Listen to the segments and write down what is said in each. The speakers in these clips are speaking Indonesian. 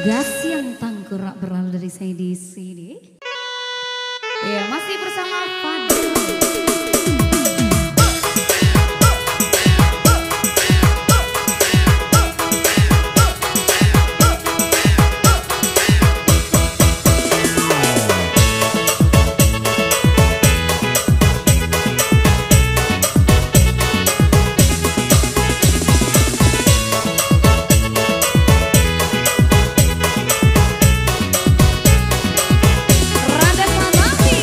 Gas yang tangkurak berlalu dari saya di sini. Ya, masih bersama Fadil. Rada Sanami.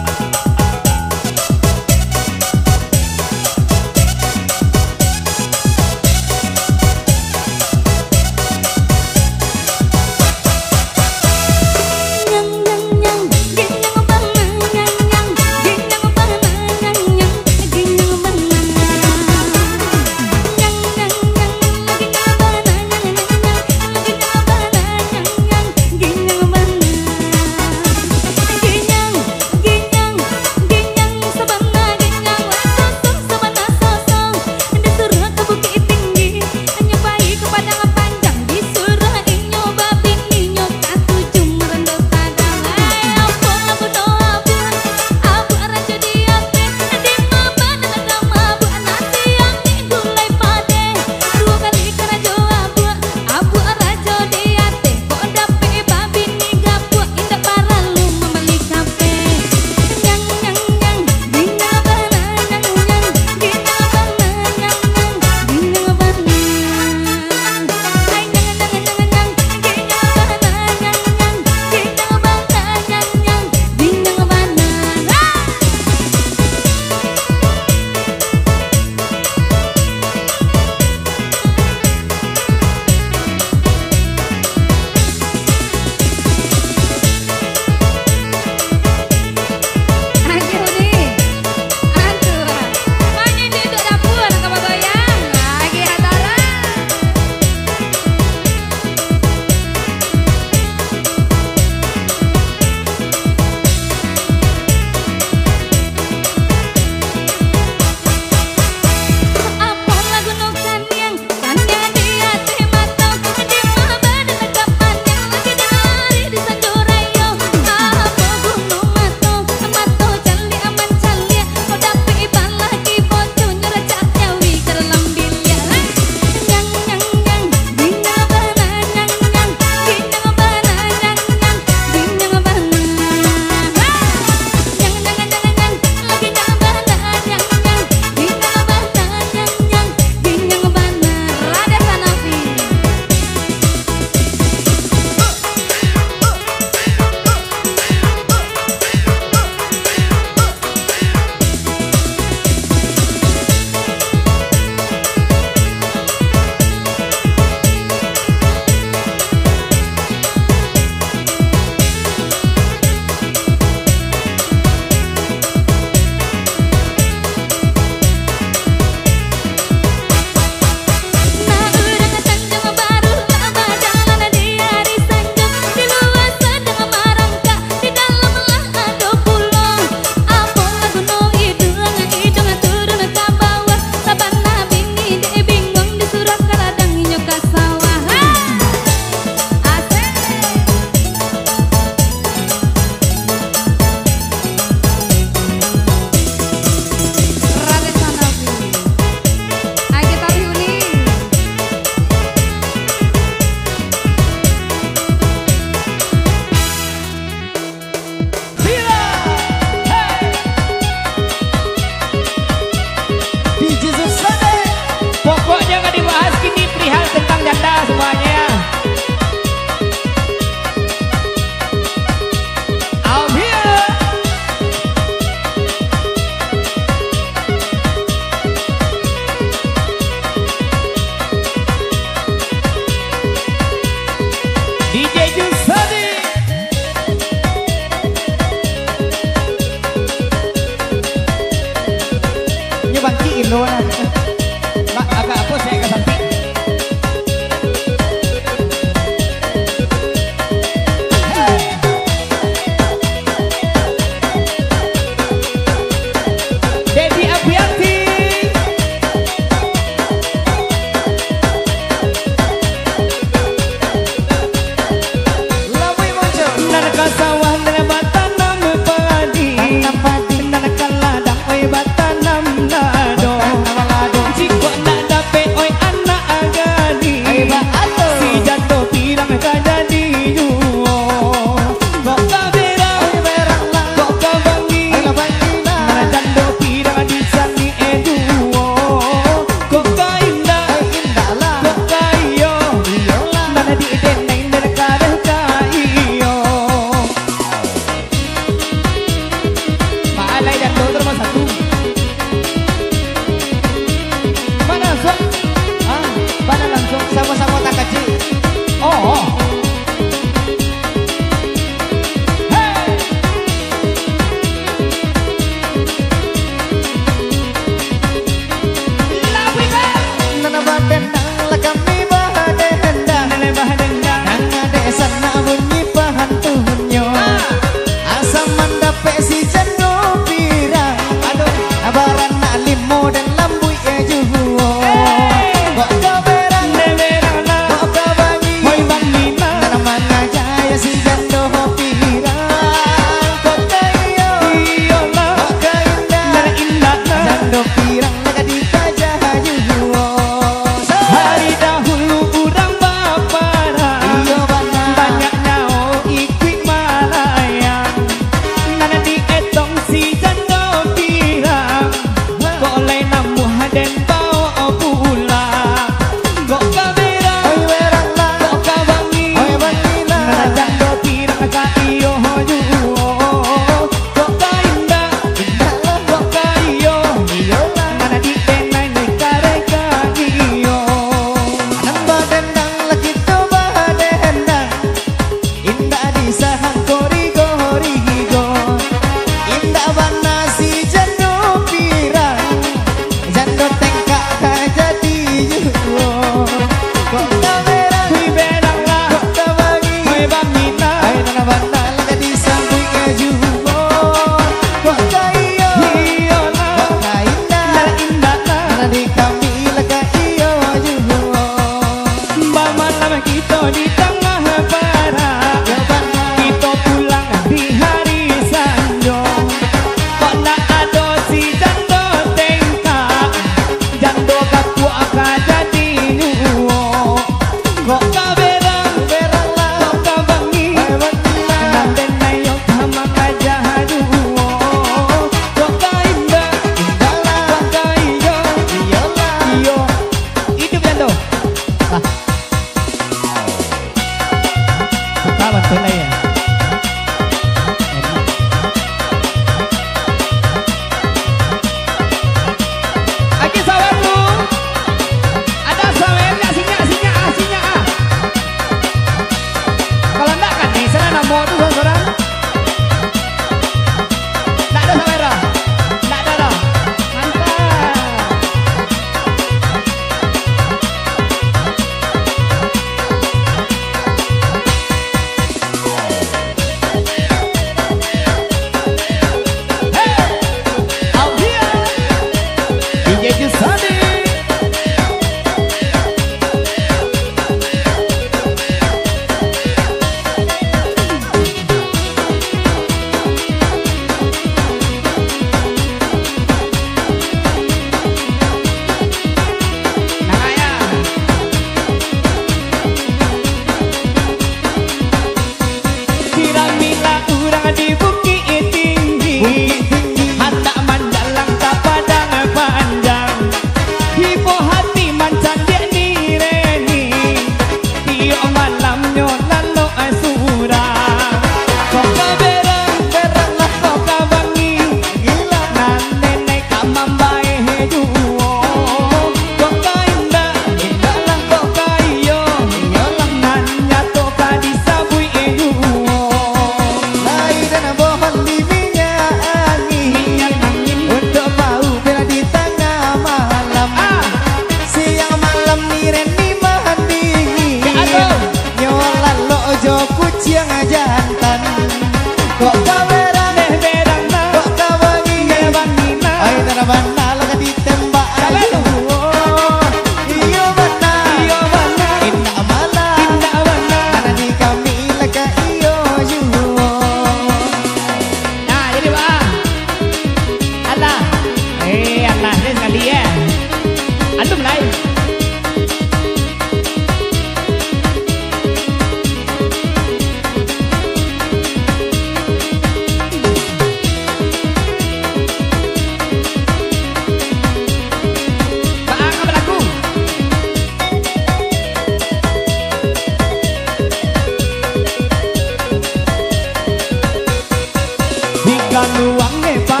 keluang epa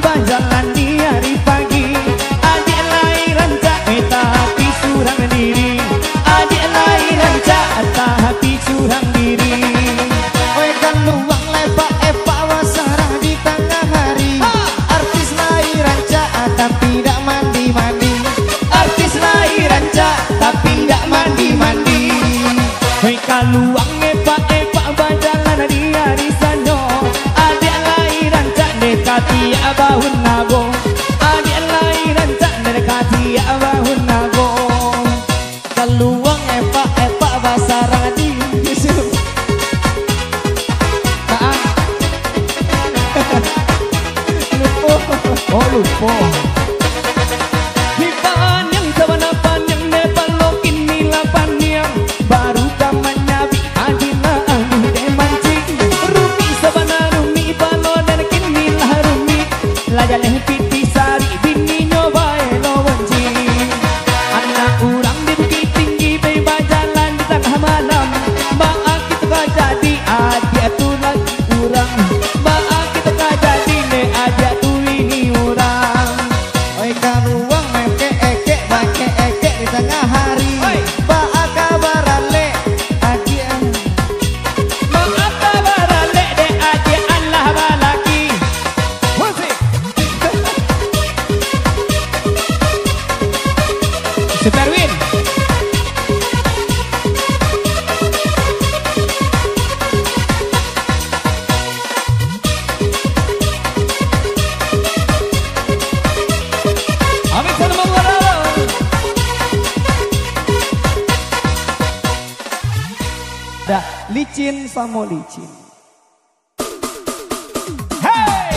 berjalan di hari pagi. Adik lahiran cak tapi surang diri. Adik lahiran cak tapi curang diri. Oi keluang epa wasarah di tengah hari. Artis lahiran cak tapi tidak mandi-mandi. Artis lahiran cak tapi tidak mandi-mandi. Oi keluang epa berjalan di hari sano. Adik lahiran cak dekati abahun nago. Adik lahiran cak dekati abahun nago. Keluang epa basarang di Yusuf. Lupa. Oh lupa. Hipan yang sabana panjang Nepal lokin nila panjang. Baru zamannya bi adina anu demancing. Rumi sabana rumi palo dan kini lah rumi. Lajaleh piti sari bini nyoba elo wancing. Anak urang di bukit tinggi beba jalan di tengah malam. Maak kita gak jadi adik tu lagi urang. Maak kita gak jadi ne adik tu ini urang. Oi karuang meke eke bake eke di tengah hari. Maak kabarale adik. Maak kabarale de adik Allah balaki. Musik. Superwin. Amin sama warna. Dah licin sama licin. Hey!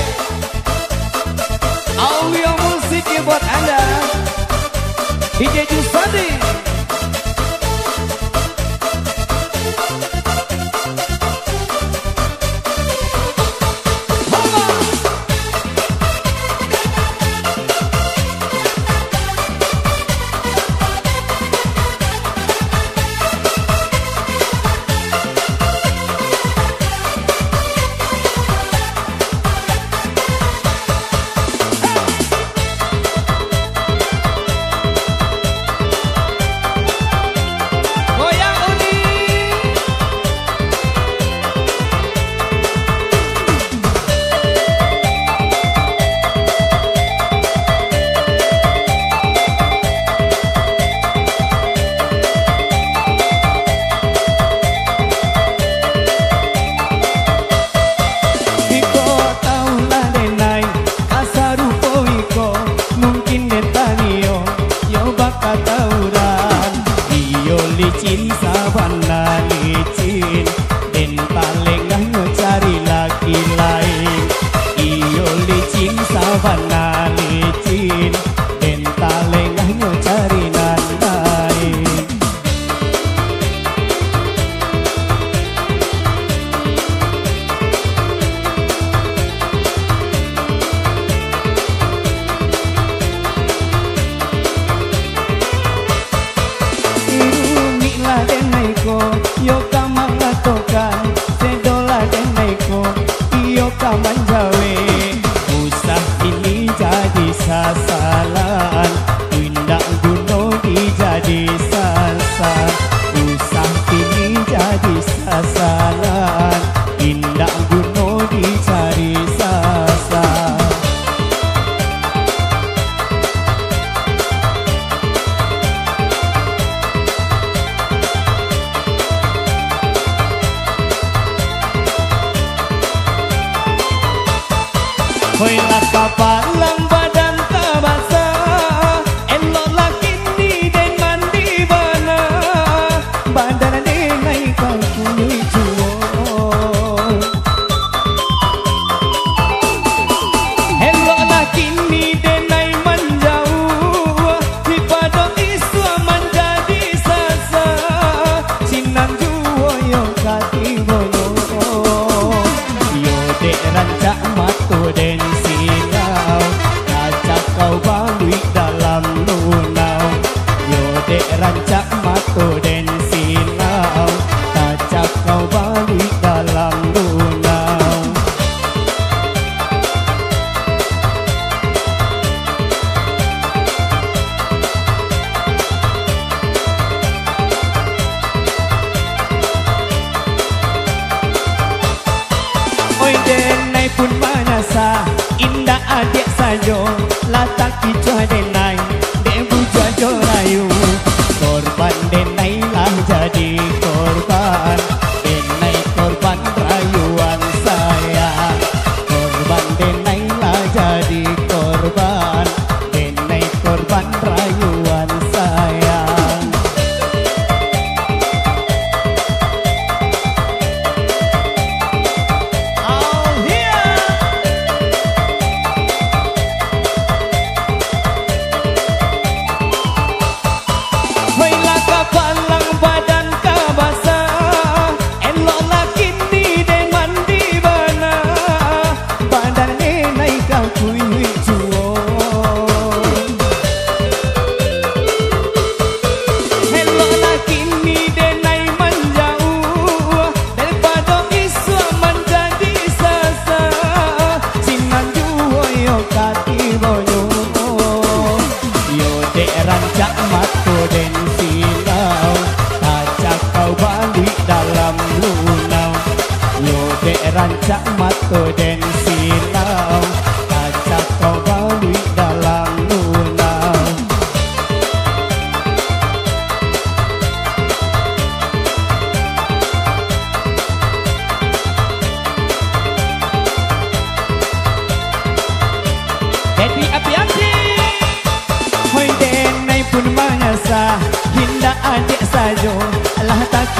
Audio musiknya buat Anda. DJ Jusadi. Licin sabana licin den palengah cari laki lain. Iyo licin sabana licin den palengah cari nan lain. Yo kamangatokan sedola deneko iyo kamanjawe. Usah ini jadi sasalan tindak guno dijadi sasar. Usah ini jadi sasalan tindak guno dicari sasar. Hoi lah kapalang badan tabasa. Elok laki ni den mandi bana. Badan den naik kau kulit jual. Elok laki ni den naik menjauh. Daripada isu menjadi sasa. Sinan jual yo kati boyo. Yo dek rancak matu den silau.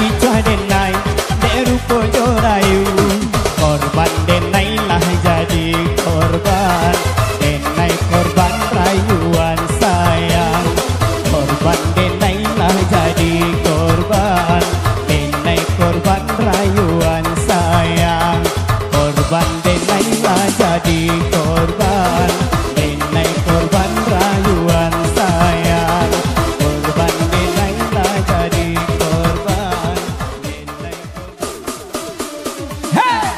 icah denai dek rupo jorayu. Korban denai lah jadi korban, denai korban rayuan sayang. Korban denai lah jadi korban, denai korban rayuan sayang. Korban denai lah jadi korban, denai korban rayuan sayang. Korban denai lah jadi korban, denai korban. Hey!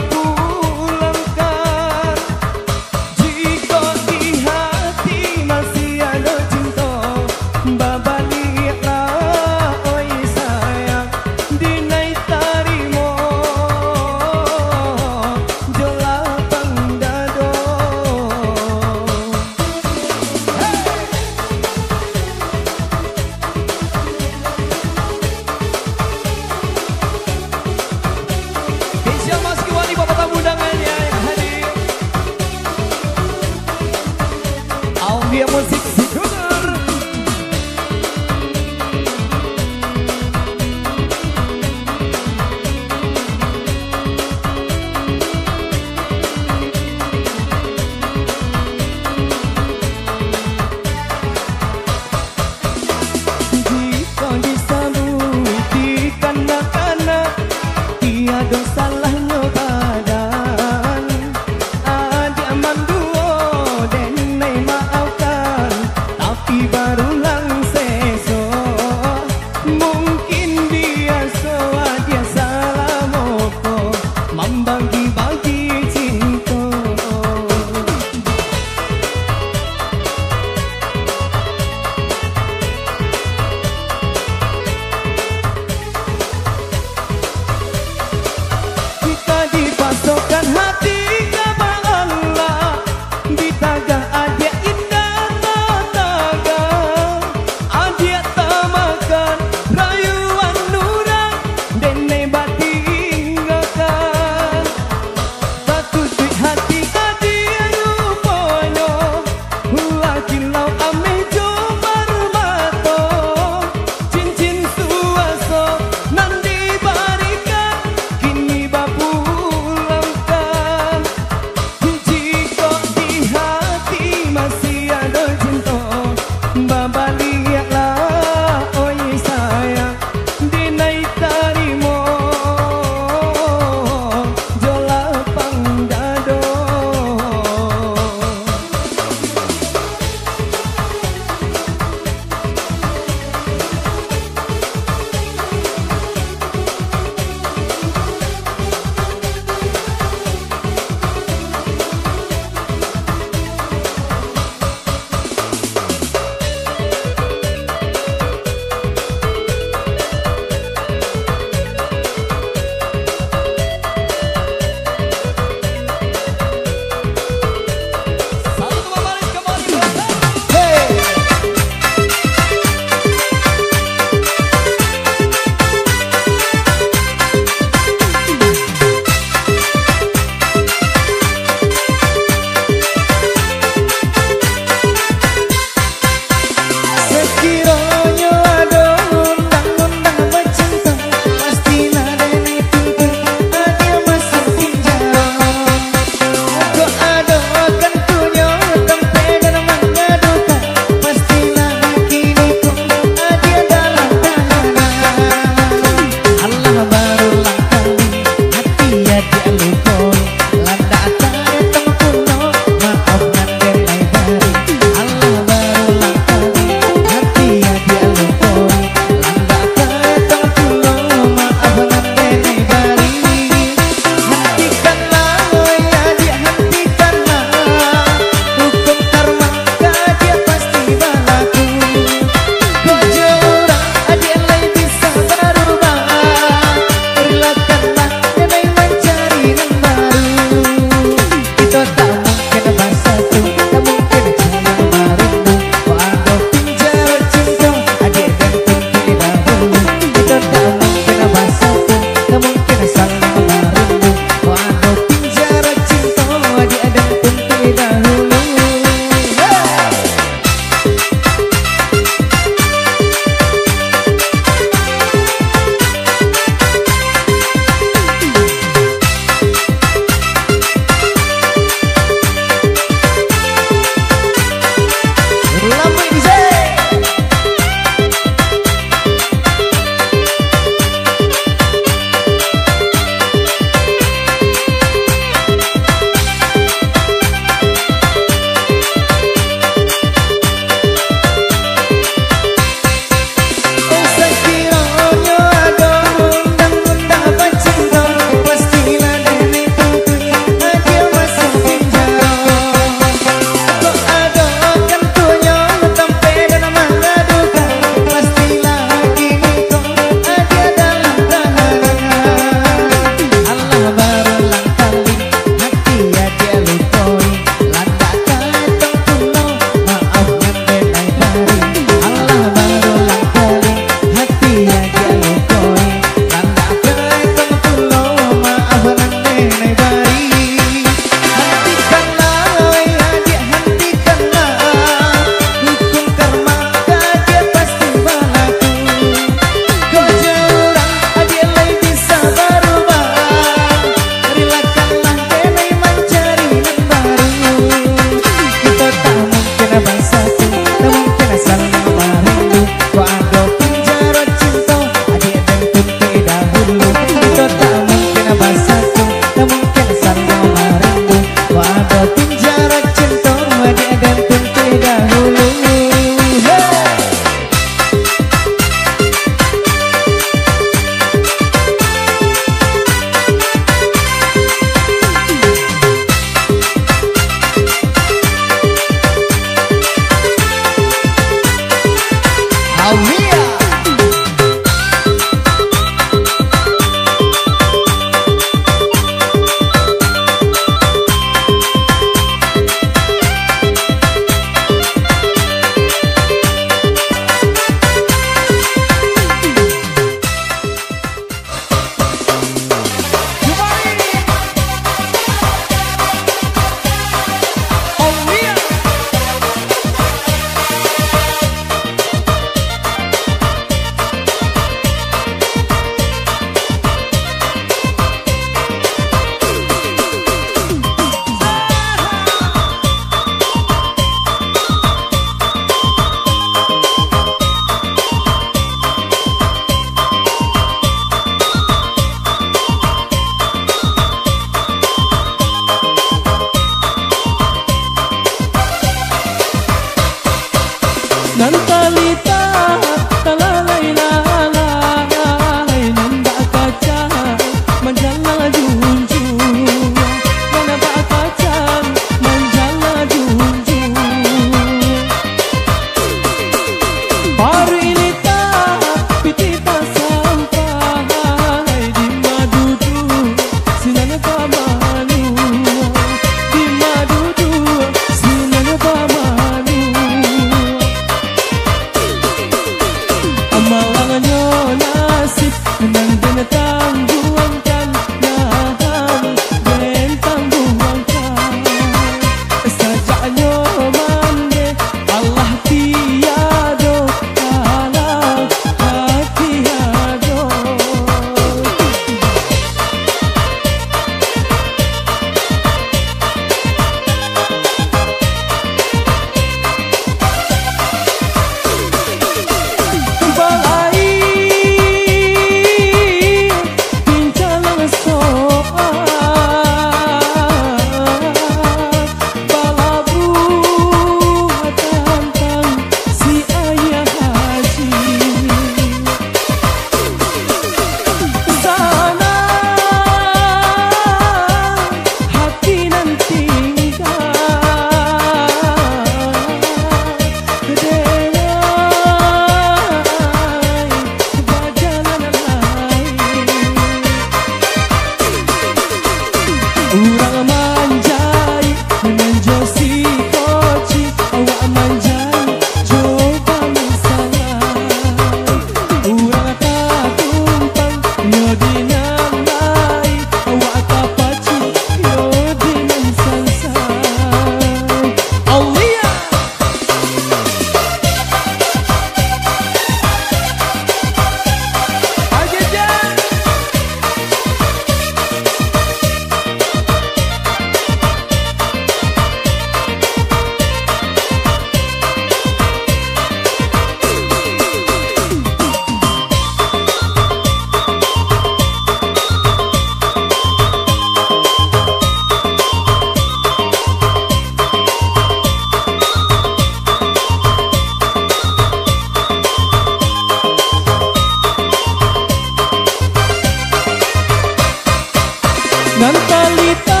Nantalita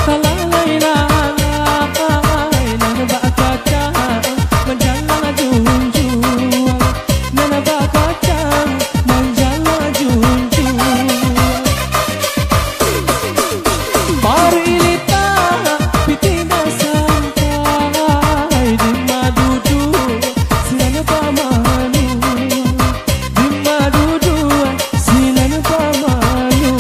talalay na alay nanabakaca manjala junjung nanabakaca manjala junjung Marilita pitina santai di madudu silana pamanu di madudu silana pamanu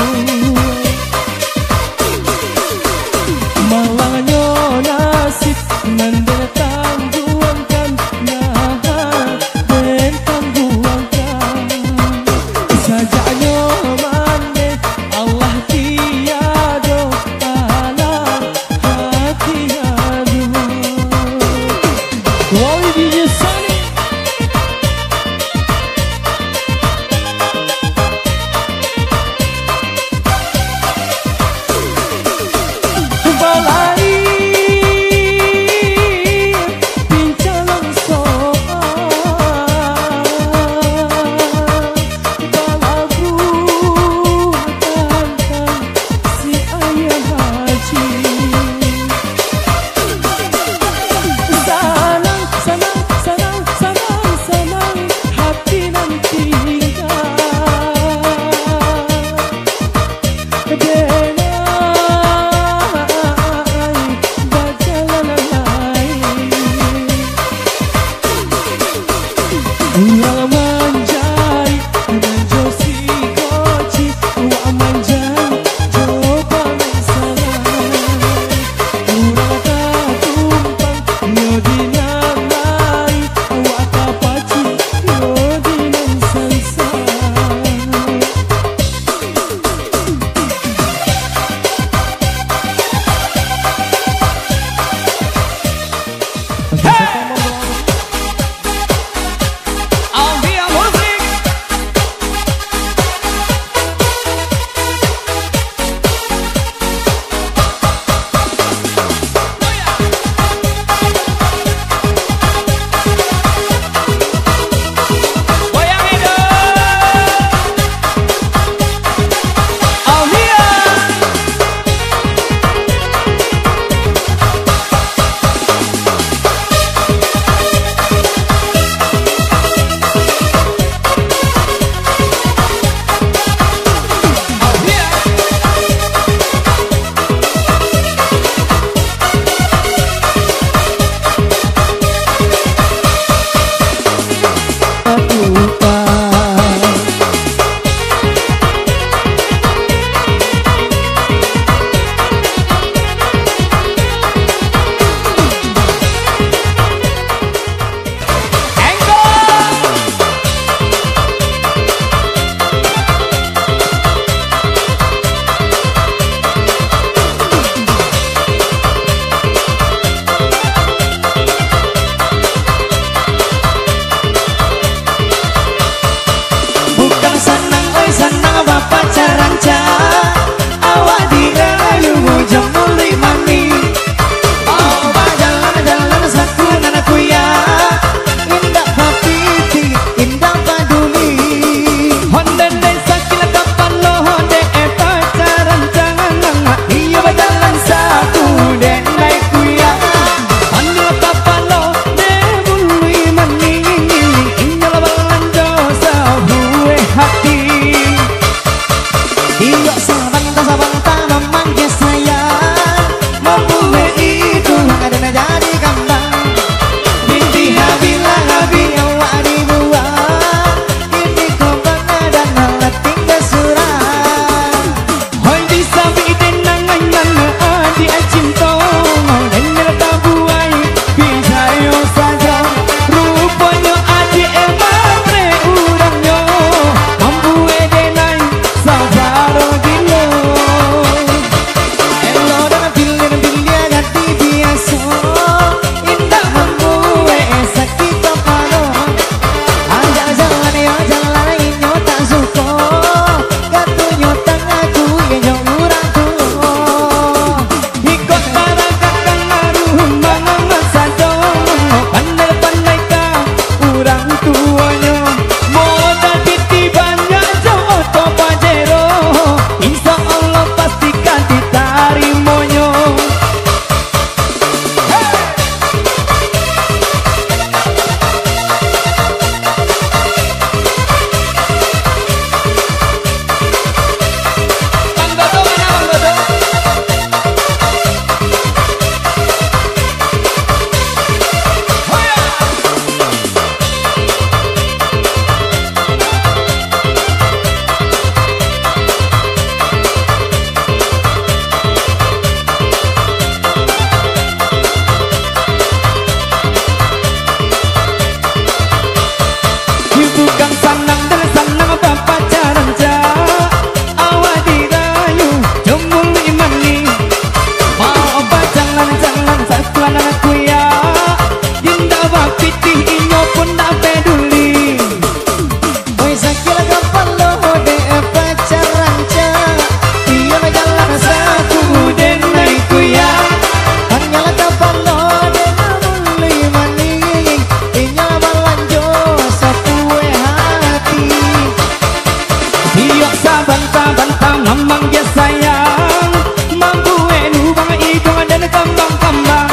bisa bantah-bantah memang dia sayang. Mampu lubang hidung dan kembang-kembang.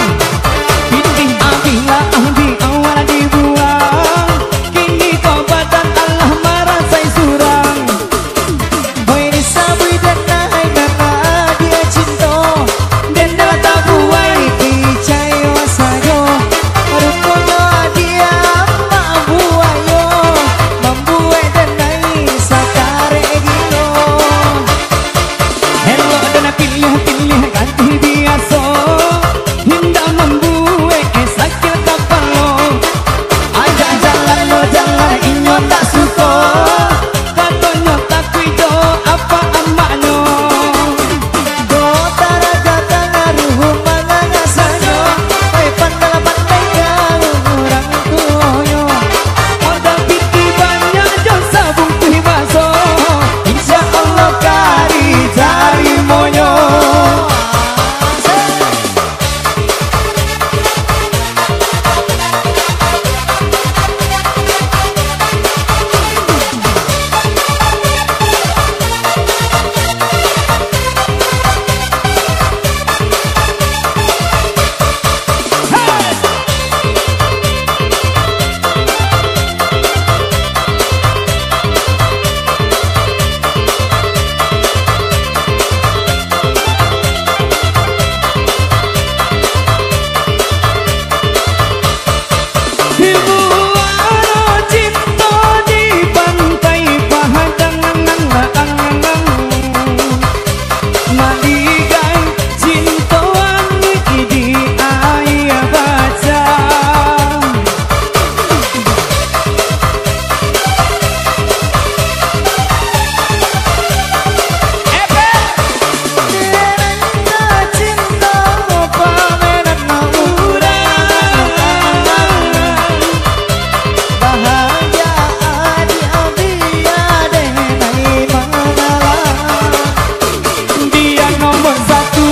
Pindih apabila di awal dibuang. Kini kau badan Allah marah saya surang. Boy disabui dan naik karena dia cinta. Dan dah tak buai dicayo sayo. Rupanya dia mampu ayo. Membuat dan naik sakare gino. Hello dan pilih-pilih ganti biasa. Hinda membuat sakit kepala. Aja jalan lo jalan inyo tak suka. Katanya tak kuido apa amaknya. Gotara kata ngaruh mangangasanyo. Pai pandai-pandai kau orang tuoyo. Ada piti banyak jauh sabung kuih baso. Insya Allah kari cari monyo. Dibuat cinta di pantai Padang. Maligai cintaan di air baca. Cinta pameran murah. Bahagia dia denai mengalah. Dia nomor satu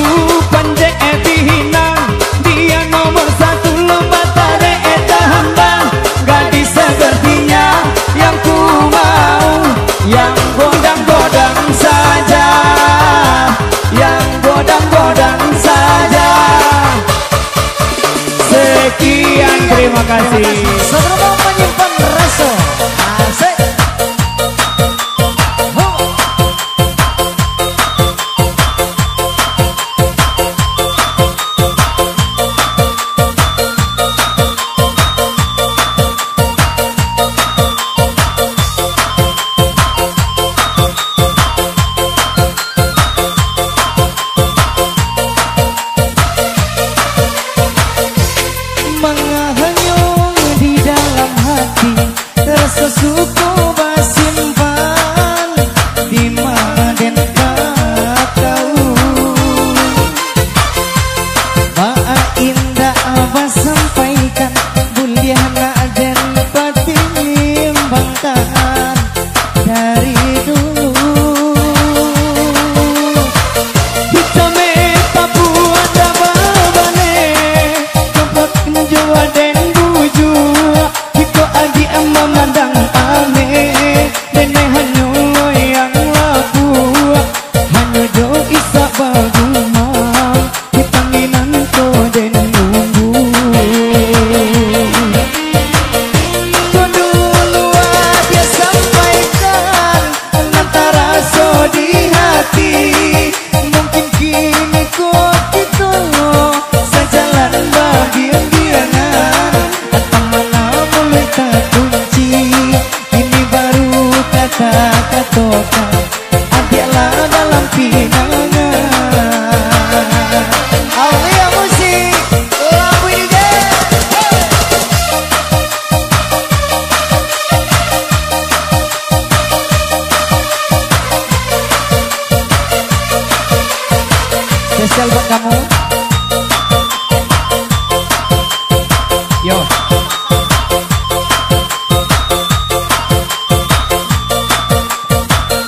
pandai pinang. Dia nomor satu lomba tarik hambang. Gadis sepertinya yang ku mau. Yang godang-godang saja. Yang godang-godang saja. Sekian, terima kasih. Sebelum menyimpan rasa asik. Mengahanyung di dalam hati. Rasa suku basimpan di mana dan kau. Maa indah abah sampaikan. Buliana dan patimbangkan dari dulu. Kita Papua dan babane. Tempat menjual dan buju. Kita adi memandang aneh. Dene hanya yang laku. Hanya do isa bagumang. Dipanginan ko dan nunggu. Kedulu dia sampaikan. Antara so di hati. Mungkin kini kok gitu sejalan bagian-bagianan. Atau mana mulai tak kunci. Ini baru kata-kata adalah dalam pinangan. Aulia musik lagu ini. Spesial buat kamu. Yo.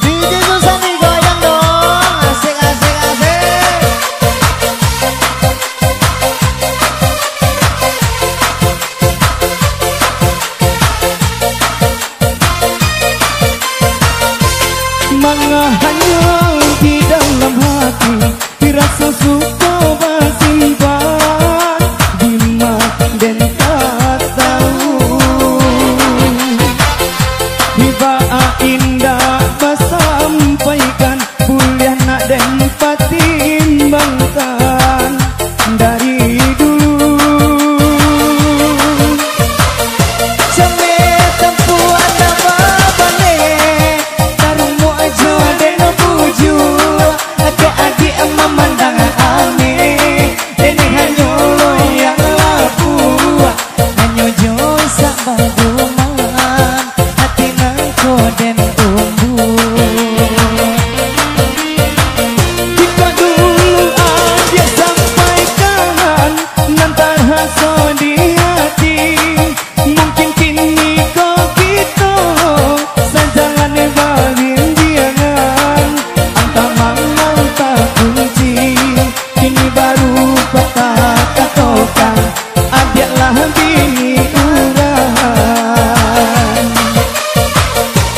DJ Susani goyang dong. Asik asik asik. Manga hanya di dalam hati dirasa suka bersimpan Bima dan tak tahu Hiba indah bersampaikan Kuliah nak dan patimbangkan dari dulu Sampai tempuh anda babane Tarumu aja dan buju Adik-adik memandang aneh Dan hanya lo yang laku Hanya jauh sabar duman Hati nangko dan umbu Jika dulu aja sampaikan Nantar rasa di hati Mungkin kini kau kita Sejalan berbincang Antara mangan tak kunci Kini baru patah katokan Adiklah bini urang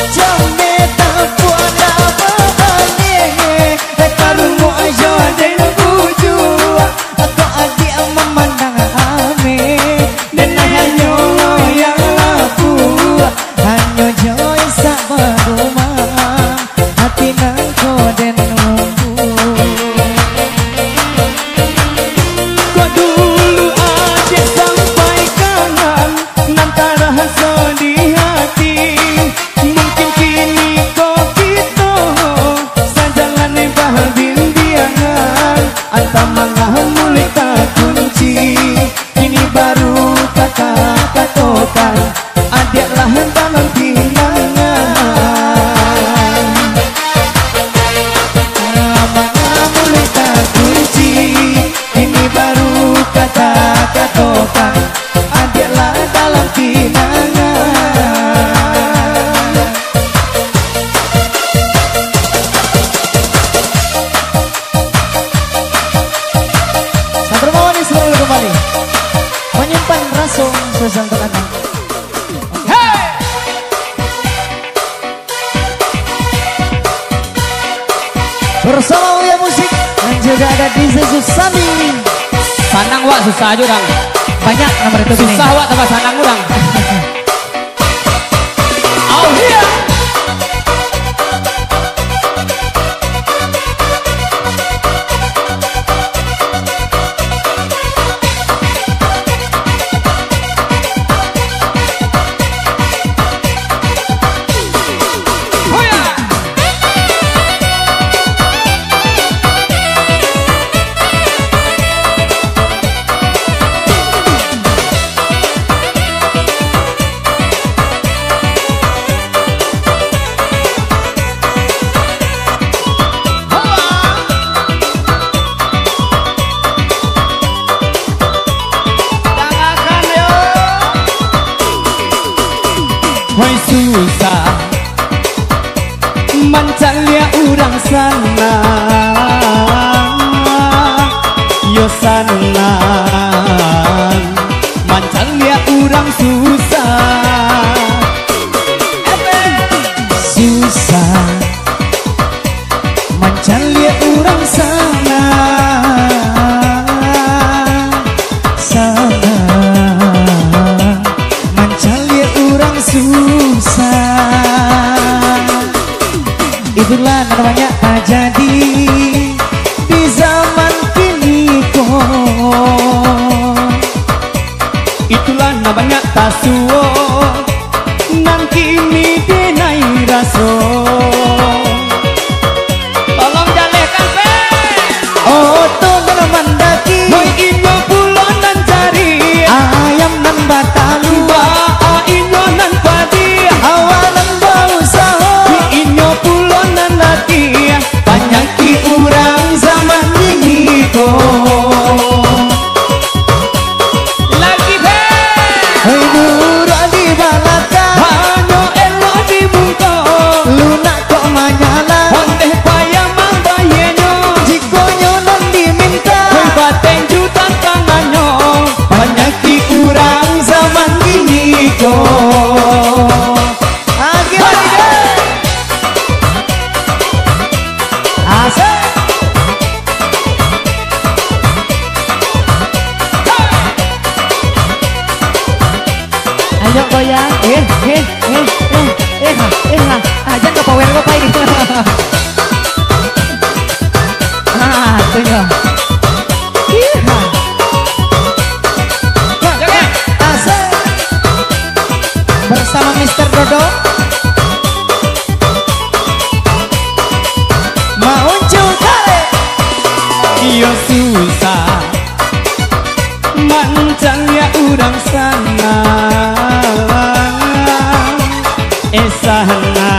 Jambe tak kuat apa-apanya Tarumu aja dan buju Atau adik memandang aneh Dan hanya lo yang laku Hanya joy sabar rumah Hati nangko dan nunggu Kau dulu aja sampaikan Nanti rasa di hati Mungkin kini kau kita Sejalan berbincang Antara mangah mulai tak kunci Kini baru kata-katokan Adiklah dalam pinangan Mangah mulai tak kunci Kini baru kata-katokan Adiklah dalam pinangan Satu manis selalu kembali Menyimpan rasa sesuatu anak Bersama Uya Musik dan juga ada DJ Susami Sanang wak susah aja orang. Banyak nomor itu gini Susah wak tambah sanang orang. Oh iya. Woi susah Mancalia urang sana Yo sana Mancalia urang susah Susah Mancalia urang sana Sana Mancalia urang susah Itulah namanya tak jadi di zaman kini kok Itulah namanya tak suo Nang kini denai raso Tolong jalekan pe. Oh tunggu mandaki Moi inyo pulau nan cari Ayam nan batalu Baa inyo nan padi Awalan bau saho Di inyo pulau nan lati Banyaki urang zaman ini kok Lagi pe. Hai nurani yo susah mancan ya urang sana sana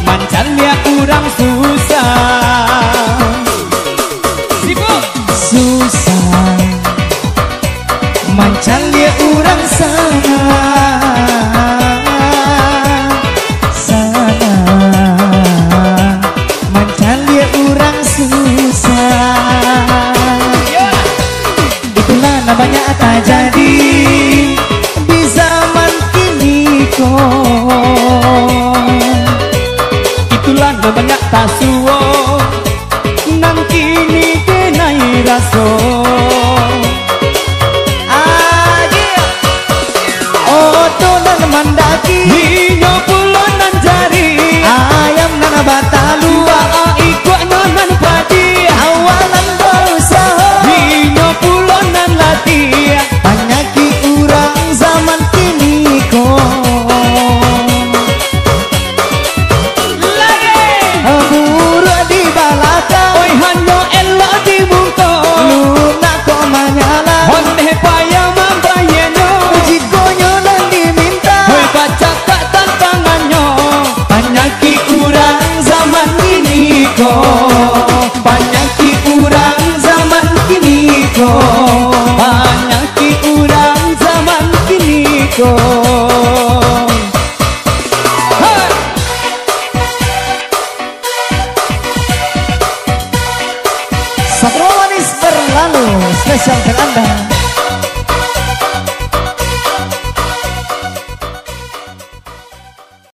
mancan ya urang susah sibuk susah mancan ya urang sana mancan ya urang susah. Itulah namanya tak jadi di zaman kini kok. Itulah namanya tak suwo nang kini kenai raso. Otonan mandaki hino pulonan jari ayam nana batalu ikut nonan padi awalan dosa hino pulonan lati panyaki urang zaman kini kok lagi buru di balaka oi hanyo elo di bungko luna kok manyala honde payah mambayeno jikonyo dan diminta oi baca tak tantangannya panyaki urang zaman kini kok panyaki urang zaman kini kok panyaki urang zaman kini kok. Satu manis berlalu spesial untuk Anda.